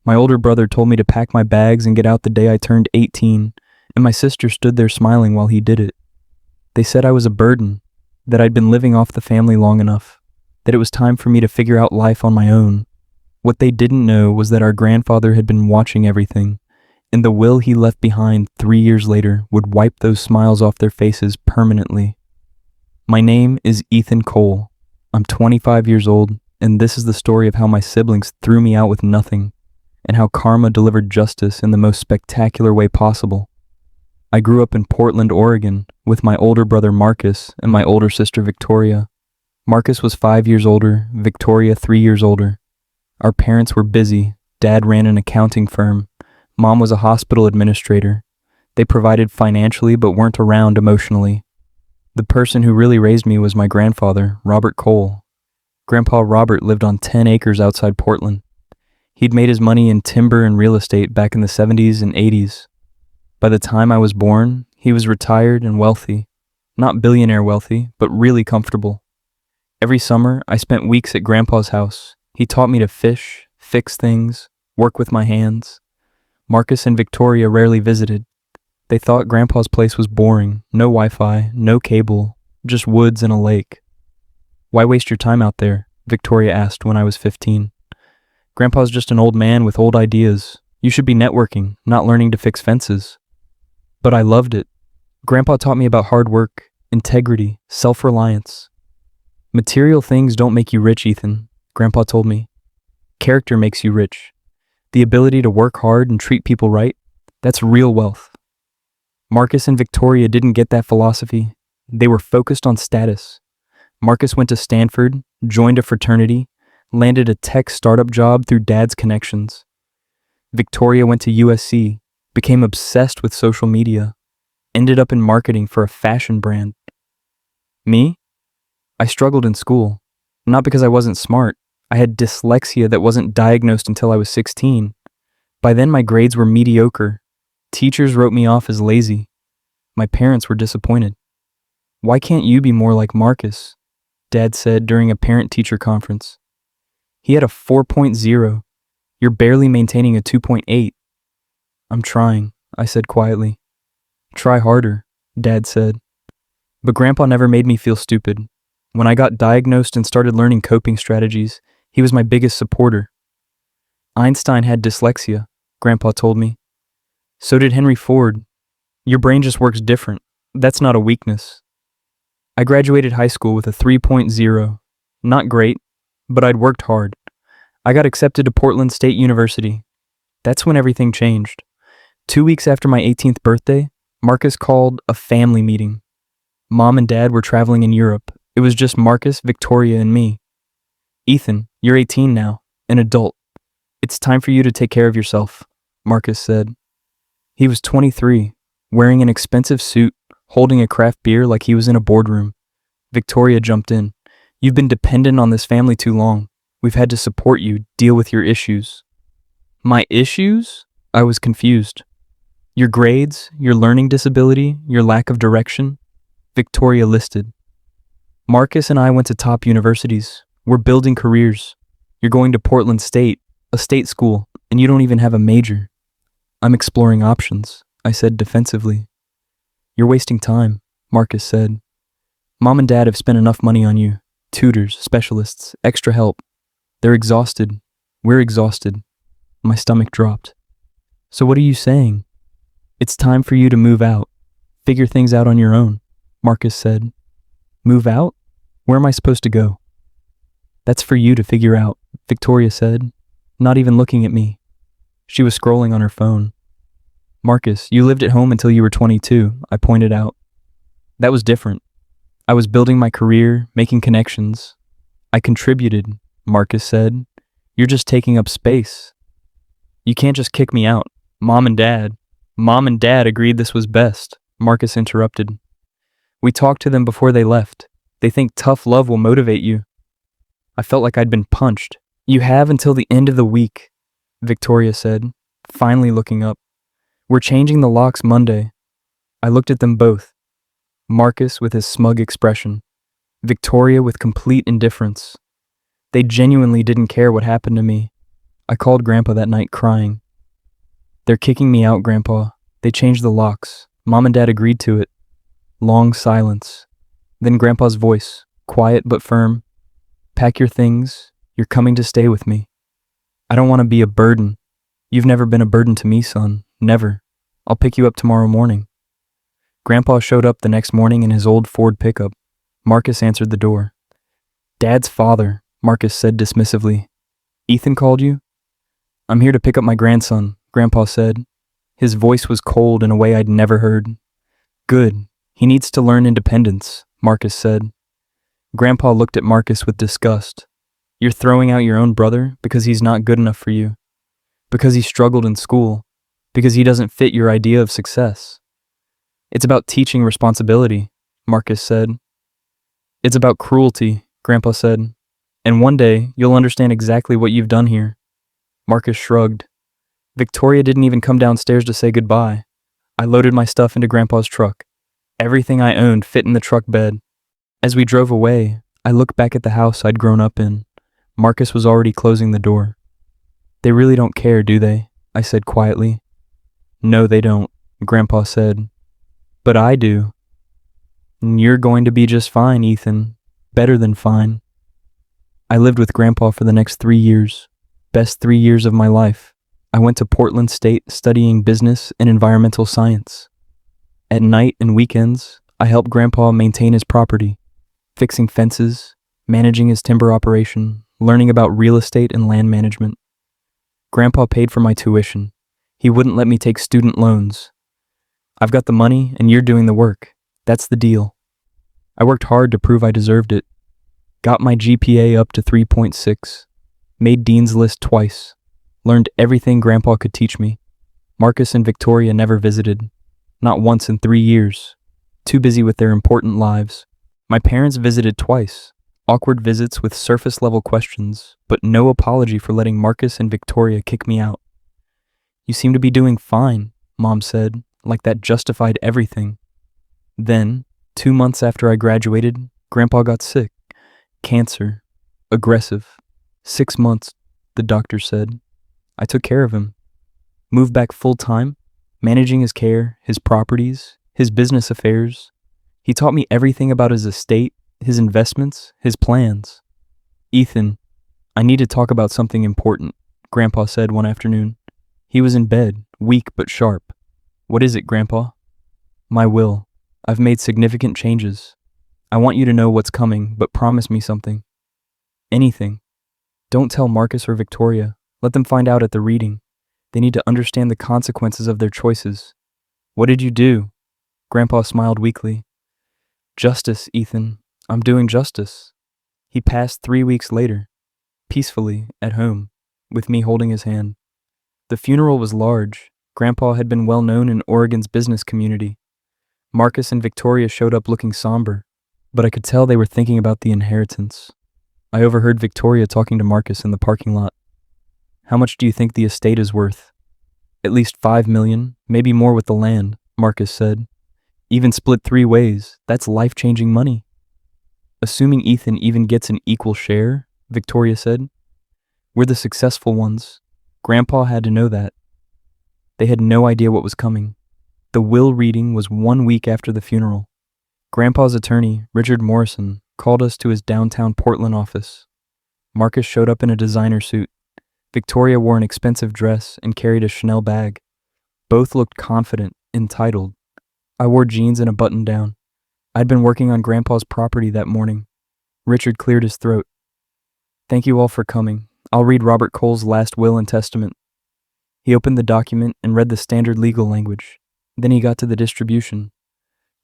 My older brother told me to pack my bags and get out the day I turned 18, and my sister stood there smiling while he did it. They said I was a burden, that I'd been living off the family long enough, that it was time for me to figure out life on my own. What they didn't know was that our grandfather had been watching everything, and the will he left behind 3 years later would wipe those smiles off their faces permanently. My name is Ethan Cole. I'm 25 years old, and this is the story of how my siblings threw me out with nothing, and how karma delivered justice in the most spectacular way possible. I grew up in Portland, Oregon, with my older brother Marcus and my older sister Victoria. Marcus was 5 years older, Victoria 3 years older. Our parents were busy. Dad ran an accounting firm. Mom was a hospital administrator. They provided financially but weren't around emotionally. The person who really raised me was my grandfather, Robert Cole. Grandpa Robert lived on 10 acres outside Portland. He'd made his money in timber and real estate back in the 70s and 80s. By the time I was born, he was retired and wealthy. Not billionaire wealthy, but really comfortable. Every summer, I spent weeks at Grandpa's house. He taught me to fish, fix things, work with my hands. Marcus and Victoria rarely visited. They thought Grandpa's place was boring, no Wi-Fi, no cable, just woods and a lake. "Why waste your time out there?" Victoria asked when I was 15. "Grandpa's just an old man with old ideas. You should be networking, not learning to fix fences." But I loved it. Grandpa taught me about hard work, integrity, self-reliance. "Material things don't make you rich, Ethan," Grandpa told me. "Character makes you rich. The ability to work hard and treat people right, that's real wealth." Marcus and Victoria didn't get that philosophy. They were focused on status. Marcus went to Stanford, joined a fraternity, landed a tech startup job through Dad's connections. Victoria went to USC, became obsessed with social media, ended up in marketing for a fashion brand. Me? I struggled in school, not because I wasn't smart. I had dyslexia that wasn't diagnosed until I was 16. By then my grades were mediocre. Teachers wrote me off as lazy. My parents were disappointed. "Why can't you be more like Marcus?" Dad said during a parent-teacher conference. "He had a 4.0. You're barely maintaining a 2.8. "I'm trying," I said quietly. "Try harder," Dad said. But Grandpa never made me feel stupid. When I got diagnosed and started learning coping strategies, he was my biggest supporter. "Einstein had dyslexia," Grandpa told me. "So did Henry Ford. Your brain just works different. That's not a weakness." I graduated high school with a 3.0. Not great, but I'd worked hard. I got accepted to Portland State University. That's when everything changed. 2 weeks after my 18th birthday, Marcus called a family meeting. Mom and Dad were traveling in Europe. It was just Marcus, Victoria, and me. "Ethan, you're 18 now, an adult. It's time for you to take care of yourself," Marcus said. He was 23, wearing an expensive suit, holding a craft beer like he was in a boardroom. Victoria jumped in. "You've been dependent on this family too long. We've had to support you, deal with your issues." "My issues?" I was confused. "Your grades, your learning disability, your lack of direction," Victoria listed. "Marcus and I went to top universities. We're building careers. You're going to Portland State, a state school, and you don't even have a major." "I'm exploring options," I said defensively. "You're wasting time," Marcus said. "Mom and Dad have spent enough money on you. Tutors, specialists, extra help. They're exhausted. We're exhausted." My stomach dropped. "So what are you saying?" "It's time for you to move out. Figure things out on your own," Marcus said. "Move out? Where am I supposed to go?" "That's for you to figure out," Victoria said, not even looking at me. She was scrolling on her phone. "Marcus, you lived at home until you were 22, I pointed out. That was different. I was building my career, making connections. I contributed," Marcus said. "You're just taking up space." "You can't just kick me out. Mom and Dad agreed this was best," Marcus interrupted. "We talked to them before they left. They think tough love will motivate you." I felt like I'd been punched. "You have until the end of the week," Victoria said, finally looking up. "We're changing the locks Monday." I looked at them both. Marcus with his smug expression, Victoria with complete indifference. They genuinely didn't care what happened to me. I called Grandpa that night crying. They're kicking me out, Grandpa. They changed the locks. Mom and Dad agreed to it. Long silence. Then Grandpa's voice, quiet but firm. Pack your things. You're coming to stay with me. I don't want to be a burden. You've never been a burden to me, son. Never. I'll pick you up tomorrow morning. Grandpa showed up the next morning in his old Ford pickup. Marcus answered the door. Dad's father, Marcus said dismissively. Ethan called you? I'm here to pick up my grandson, Grandpa said. His voice was cold in a way I'd never heard. Good. He needs to learn independence, Marcus said. Grandpa looked at Marcus with disgust. You're throwing out your own brother because he's not good enough for you. Because he struggled in school. Because he doesn't fit your idea of success. It's about teaching responsibility, Marcus said. It's about cruelty, Grandpa said. And one day, you'll understand exactly what you've done here. Marcus shrugged. Victoria didn't even come downstairs to say goodbye. I loaded my stuff into Grandpa's truck. Everything I owned fit in the truck bed. As we drove away, I looked back at the house I'd grown up in. Marcus was already closing the door. They really don't care, do they? I said quietly. No, they don't, Grandpa said. But I do. And you're going to be just fine, Ethan. Better than fine. I lived with Grandpa for the next 3 years. Best 3 years of my life. I went to Portland State studying business and environmental science. At night and weekends, I helped Grandpa maintain his property, fixing fences, managing his timber operation, learning about real estate and land management. Grandpa paid for my tuition. He wouldn't let me take student loans. I've got the money and you're doing the work. That's the deal. I worked hard to prove I deserved it. Got my GPA up to 3.6. Made Dean's List twice. Learned everything Grandpa could teach me. Marcus and Victoria never visited. Not once in 3 years. Too busy with their important lives. My parents visited twice. Awkward visits with surface-level questions, but no apology for letting Marcus and Victoria kick me out. You seem to be doing fine, Mom said, like that justified everything. Then, 2 months after I graduated, Grandpa got sick. Cancer. Aggressive. 6 months, the doctor said. I took care of him. Moved back full-time, managing his care, his properties, his business affairs. He taught me everything about his estate, his investments, his plans. Ethan, I need to talk about something important, Grandpa said one afternoon. He was in bed, weak but sharp. What is it, Grandpa? My will. I've made significant changes. I want you to know what's coming, but promise me something. Anything. Don't tell Marcus or Victoria. Let them find out at the reading. They need to understand the consequences of their choices. What did you do? Grandpa smiled weakly. Justice, Ethan. I'm doing justice. He passed 3 weeks later, peacefully, at home, with me holding his hand. The funeral was large. Grandpa had been well known in Oregon's business community. Marcus and Victoria showed up looking somber, but I could tell they were thinking about the inheritance. I overheard Victoria talking to Marcus in the parking lot. How much do you think the estate is worth? At least $5 million, maybe more with the land, Marcus said. Even split 3 ways, that's life-changing money. Assuming Ethan even gets an equal share, Victoria said. We're the successful ones. Grandpa had to know that. They had no idea what was coming. The will reading was 1 week after the funeral. Grandpa's attorney, Richard Morrison, called us to his downtown Portland office. Marcus showed up in a designer suit. Victoria wore an expensive dress and carried a Chanel bag. Both looked confident, entitled. I wore jeans and a button-down. I'd been working on Grandpa's property that morning. Richard cleared his throat. Thank you all for coming. I'll read Robert Cole's last will and testament. He opened the document and read the standard legal language. Then he got to the distribution.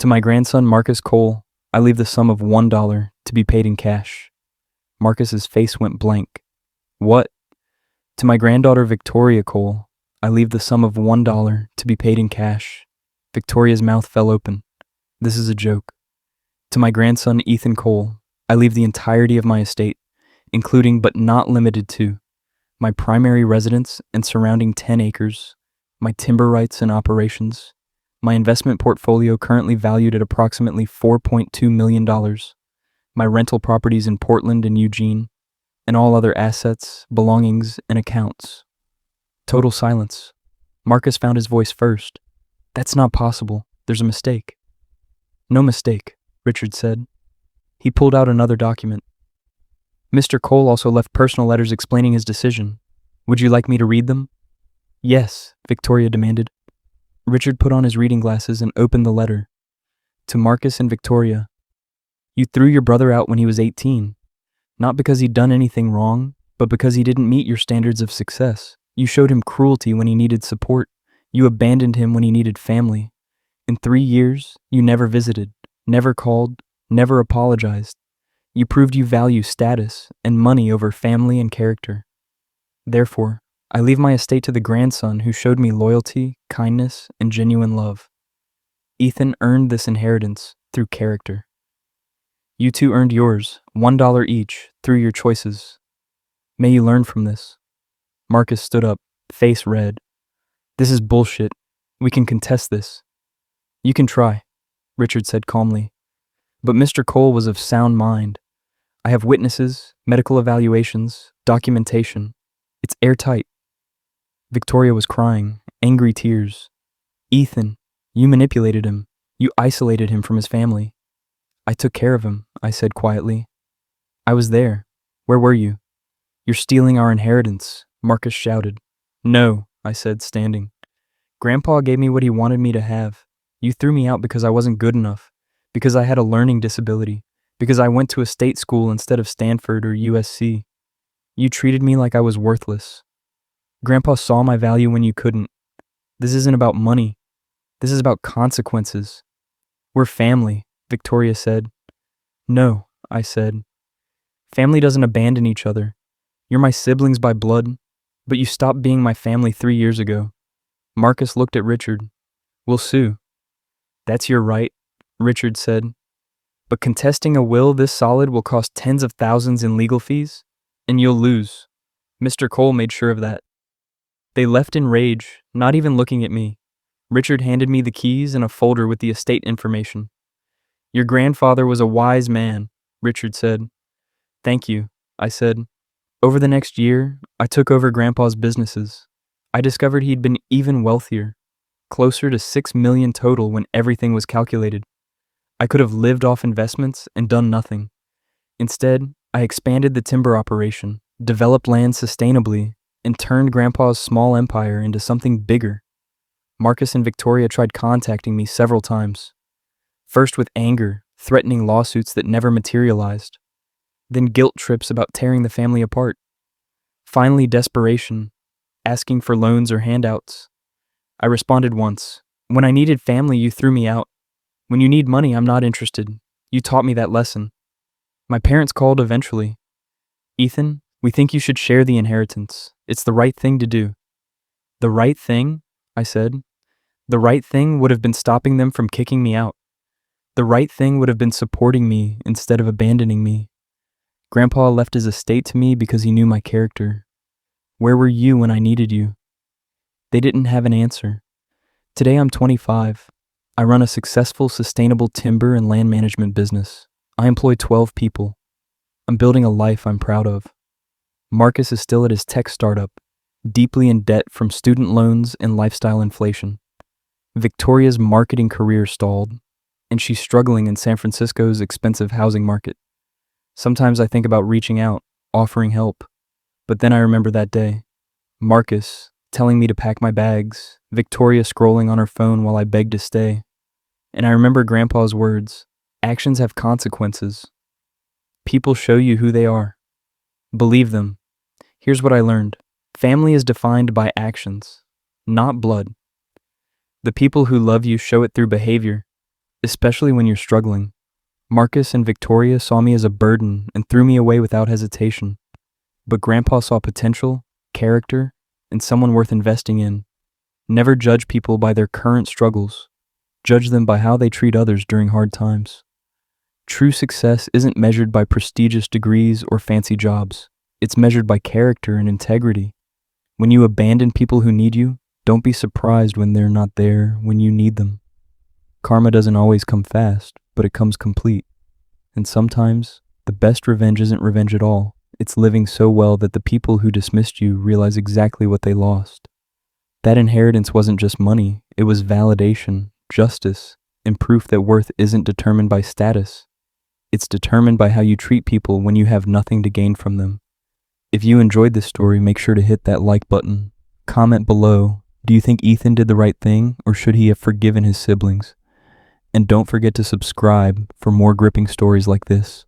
To my grandson, Marcus Cole, I leave the sum of $1 to be paid in cash. Marcus's face went blank. What? To my granddaughter, Victoria Cole, I leave the sum of $1 to be paid in cash. Victoria's mouth fell open. This is a joke. To my grandson, Ethan Cole, I leave the entirety of my estate, including but not limited to my primary residence and surrounding 10 acres, my timber rights and operations, my investment portfolio currently valued at approximately $4.2 million, my rental properties in Portland and Eugene, and all other assets, belongings, and accounts. Total silence. Marcus found his voice first. That's not possible. There's a mistake. No mistake, Richard said. He pulled out another document. Mr. Cole also left personal letters explaining his decision. Would you like me to read them? Yes, Victoria demanded. Richard put on his reading glasses and opened the letter. To Marcus and Victoria. You threw your brother out when he was 18. Not because he'd done anything wrong, but because he didn't meet your standards of success. You showed him cruelty when he needed support. You abandoned him when he needed family. In 3 years, you never visited, never called, never apologized. You proved you value status and money over family and character. Therefore, I leave my estate to the grandson who showed me loyalty, kindness, and genuine love. Ethan earned this inheritance through character. You two earned yours, $1 each, through your choices. May you learn from this. Marcus stood up, face red. This is bullshit. We can contest this. You can try, Richard said calmly. But Mr. Cole was of sound mind. I have witnesses, medical evaluations, documentation. It's airtight. Victoria was crying, angry tears. Ethan, you manipulated him. You isolated him from his family. I took care of him, I said quietly. I was there. Where were you? You're stealing our inheritance, Marcus shouted. No, I said, standing. Grandpa gave me what he wanted me to have. You threw me out because I wasn't good enough, because I had a learning disability, because I went to a state school instead of Stanford or USC. You treated me like I was worthless. Grandpa saw my value when you couldn't. This isn't about money. This is about consequences. We're family, Victoria said. No, I said. Family doesn't abandon each other. You're my siblings by blood, but you stopped being my family 3 years ago. Marcus looked at Richard. We'll sue. That's your right, Richard said. But contesting a will this solid will cost tens of thousands in legal fees, and you'll lose. Mr. Cole made sure of that. They left in rage, not even looking at me. Richard handed me the keys and a folder with the estate information. Your grandfather was a wise man, Richard said. Thank you, I said. Over the next year, I took over Grandpa's businesses. I discovered he'd been even wealthier, closer to $6 million total when everything was calculated. I could have lived off investments and done nothing. Instead, I expanded the timber operation, developed land sustainably, and turned Grandpa's small empire into something bigger. Marcus and Victoria tried contacting me several times. First with anger, threatening lawsuits that never materialized. Then guilt trips about tearing the family apart. Finally, desperation, asking for loans or handouts. I responded once. When I needed family, you threw me out. When you need money, I'm not interested. You taught me that lesson. My parents called eventually. Ethan, we think you should share the inheritance. It's the right thing to do. The right thing? I said. The right thing would have been stopping them from kicking me out. The right thing would have been supporting me instead of abandoning me. Grandpa left his estate to me because he knew my character. Where were you when I needed you? They didn't have an answer. Today I'm 25. I run a successful, sustainable timber and land management business. I employ 12 people. I'm building a life I'm proud of. Marcus is still at his tech startup, deeply in debt from student loans and lifestyle inflation. Victoria's marketing career stalled, and she's struggling in San Francisco's expensive housing market. Sometimes I think about reaching out, offering help. But then I remember that day. Marcus telling me to pack my bags, Victoria scrolling on her phone while I begged to stay. And I remember Grandpa's words, actions have consequences. People show you who they are. Believe them. Here's what I learned. Family is defined by actions, not blood. The people who love you show it through behavior, especially when you're struggling. Marcus and Victoria saw me as a burden and threw me away without hesitation. But Grandpa saw potential, character, and someone worth investing in. Never judge people by their current struggles. Judge them by how they treat others during hard times. True success isn't measured by prestigious degrees or fancy jobs. It's measured by character and integrity. When you abandon people who need you, don't be surprised when they're not there when you need them. Karma doesn't always come fast, but it comes complete. And sometimes, the best revenge isn't revenge at all. It's living so well that the people who dismissed you realize exactly what they lost. That inheritance wasn't just money, it was validation, justice, and proof that worth isn't determined by status. It's determined by how you treat people when you have nothing to gain from them. If you enjoyed this story, make sure to hit that like button. Comment below, do you think Ethan did the right thing, or should he have forgiven his siblings? And don't forget to subscribe for more gripping stories like this.